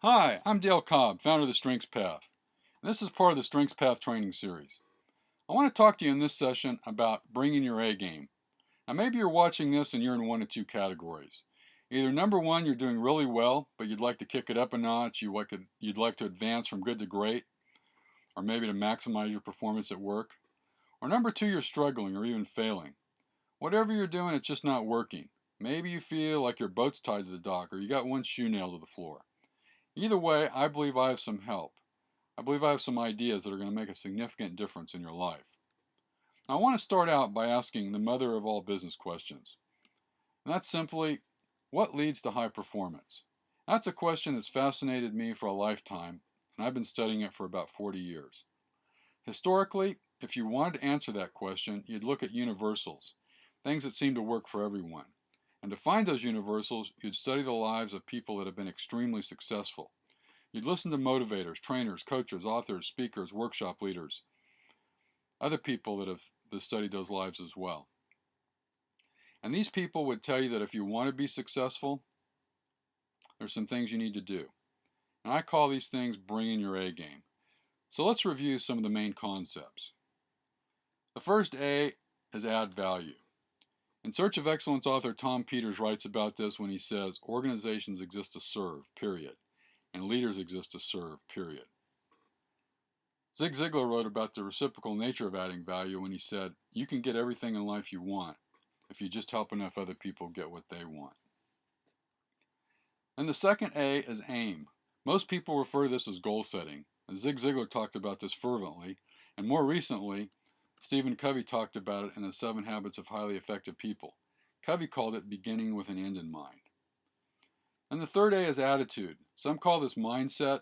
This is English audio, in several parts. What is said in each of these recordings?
Hi, I'm Dale Cobb, founder of the Strengths Path. And this is part of the Strengths Path Training Series. I want to talk to you in this session about bringing your A game. Now maybe you're watching this and you're in one of two categories. Either number one, you're doing really well, but you'd like to kick it up a notch, you'd like to advance from good to great, or maybe to maximize your performance at work. Or number two, you're struggling or even failing. Whatever you're doing, it's just not working. Maybe you feel like your boat's tied to the dock or you got one shoe nailed to the floor. Either way, I believe I have some help. I believe I have some ideas that are going to make a significant difference in your life. Now, I want to start out by asking the mother of all business questions. And that's simply, what leads to high performance? That's a question that's fascinated me for a lifetime, and I've been studying it for about 40 years. Historically, if you wanted to answer that question, you'd look at universals, things that seem to work for everyone. And to find those universals, you'd study the lives of people that have been extremely successful. You'd listen to motivators, trainers, coaches, authors, speakers, workshop leaders, other people that have studied those lives as well. And these people would tell you that if you want to be successful, there's some things you need to do. And I call these things bringing your A game. So let's review some of the main concepts. The first A is add value. In Search of Excellence author Tom Peters writes about this when he says, organizations exist to serve, period, and leaders exist to serve, period. Zig Ziglar wrote about the reciprocal nature of adding value when he said, you can get everything in life you want if you just help enough other people get what they want. And the second A is aim. Most people refer to this as goal setting, and Zig Ziglar talked about this fervently, and more recently, Stephen Covey talked about it in the 7 Habits of Highly Effective People. Covey called it beginning with an end in mind. And the third A is attitude. Some call this mindset,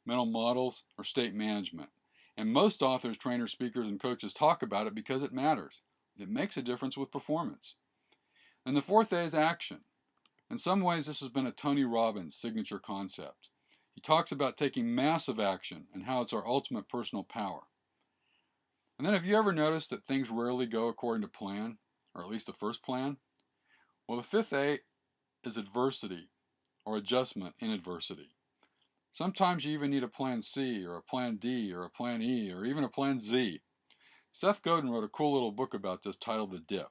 mental models, or state management. And most authors, trainers, speakers, and coaches talk about it because it matters. It makes a difference with performance. And the fourth A is action. In some ways, this has been a Tony Robbins signature concept. He talks about taking massive action and how it's our ultimate personal power. And then have you ever noticed that things rarely go according to plan, or at least the first plan? Well, the fifth A is adversity, or adjustment in adversity. Sometimes you even need a plan C, or a plan D, or a plan E, or even a plan Z. Seth Godin wrote a cool little book about this titled The Dip.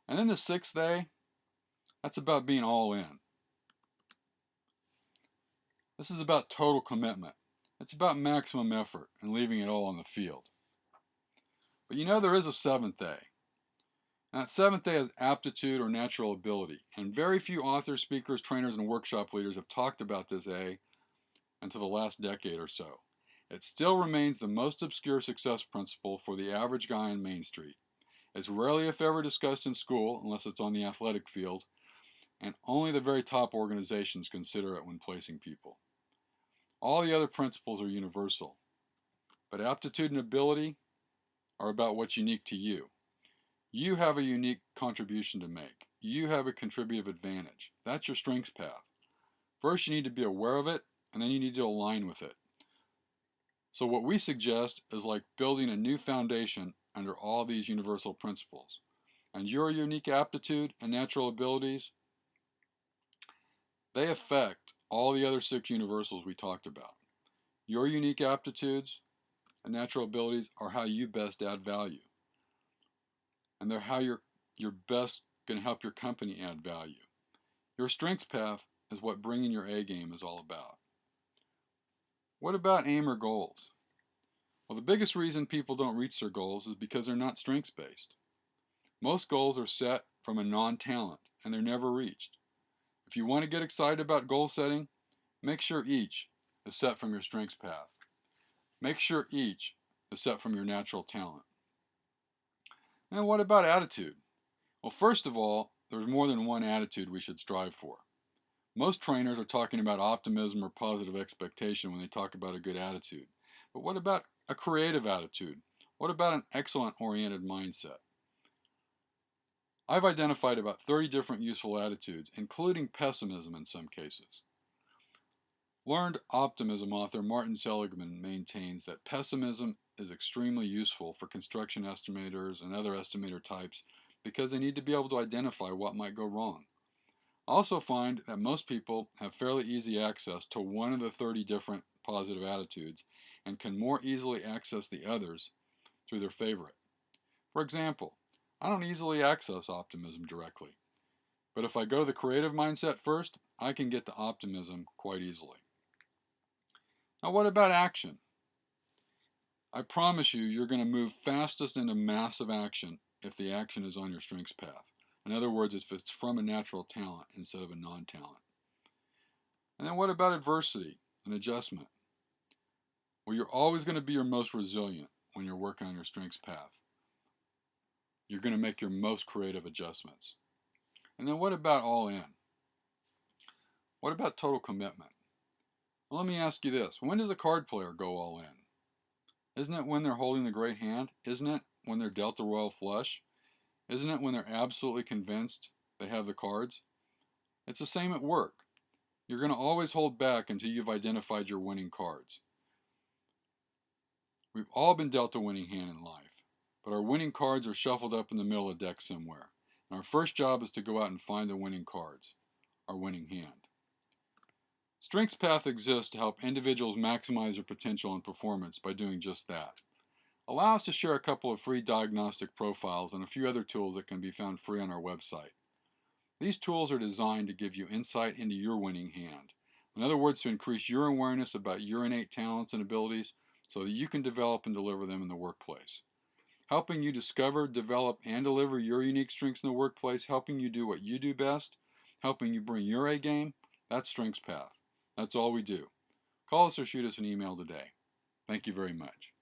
And then the sixth A, that's about being all in. This is about total commitment. It's about maximum effort and leaving it all on the field. But you know there is a seventh A. And that seventh A is aptitude or natural ability. And very few authors, speakers, trainers, and workshop leaders have talked about this A until the last decade or so. It still remains the most obscure success principle for the average guy on Main Street. It's rarely if ever discussed in school, unless it's on the athletic field, and only the very top organizations consider it when placing people. All the other principles are universal, but aptitude and ability are about what's unique to you. You have a unique contribution to make. You have a contributive advantage. That's your strengths path. First, you need to be aware of it, and then you need to align with it. So what we suggest is like building a new foundation under all these universal principles. And your unique aptitude and natural abilities, they affect all the other 6 universals we talked about. Your unique aptitudes and natural abilities are how you best add value. And they're how you're best going to help your company add value. Your strengths path is what bringing your A game is all about. What about aim or goals? Well, the biggest reason people don't reach their goals is because they're not strengths-based. Most goals are set from a non-talent, and they're never reached. If you want to get excited about goal setting, make sure each is set from your strengths path. Make sure each is set from your natural talent. And what about attitude? Well, first of all, there's more than one attitude we should strive for. Most trainers are talking about optimism or positive expectation when they talk about a good attitude. But what about a creative attitude? What about an excellent-oriented mindset? I've identified about 30 different useful attitudes, including pessimism in some cases. Learned optimism author Martin Seligman maintains that pessimism is extremely useful for construction estimators and other estimator types because they need to be able to identify what might go wrong. I also find that most people have fairly easy access to one of the 30 different positive attitudes and can more easily access the others through their favorite. For example, I don't easily access optimism directly, but if I go to the creative mindset first, I can get to optimism quite easily. Now, what about action? I promise you, you're going to move fastest into massive action if the action is on your strengths path. In other words, if it's from a natural talent instead of a non-talent. And then what about adversity and adjustment? Well, you're always going to be your most resilient when you're working on your strengths path. You're going to make your most creative adjustments. And then what about all in? What about total commitment? Well, let me ask you this. When does a card player go all in? Isn't it when they're holding the great hand? Isn't it when they're dealt the royal flush? Isn't it when they're absolutely convinced they have the cards? It's the same at work. You're going to always hold back until you've identified your winning cards. We've all been dealt a winning hand in life, but our winning cards are shuffled up in the middle of the deck somewhere. And our first job is to go out and find the winning cards, our winning hand. Strengths Path exists to help individuals maximize their potential and performance by doing just that. Allow us to share a couple of free diagnostic profiles and a few other tools that can be found free on our website. These tools are designed to give you insight into your winning hand. In other words, to increase your awareness about your innate talents and abilities so that you can develop and deliver them in the workplace. Helping you discover, develop, and deliver your unique strengths in the workplace, helping you do what you do best, helping you bring your A game, that's Strengths Path. That's all we do. Call us or shoot us an email today. Thank you very much.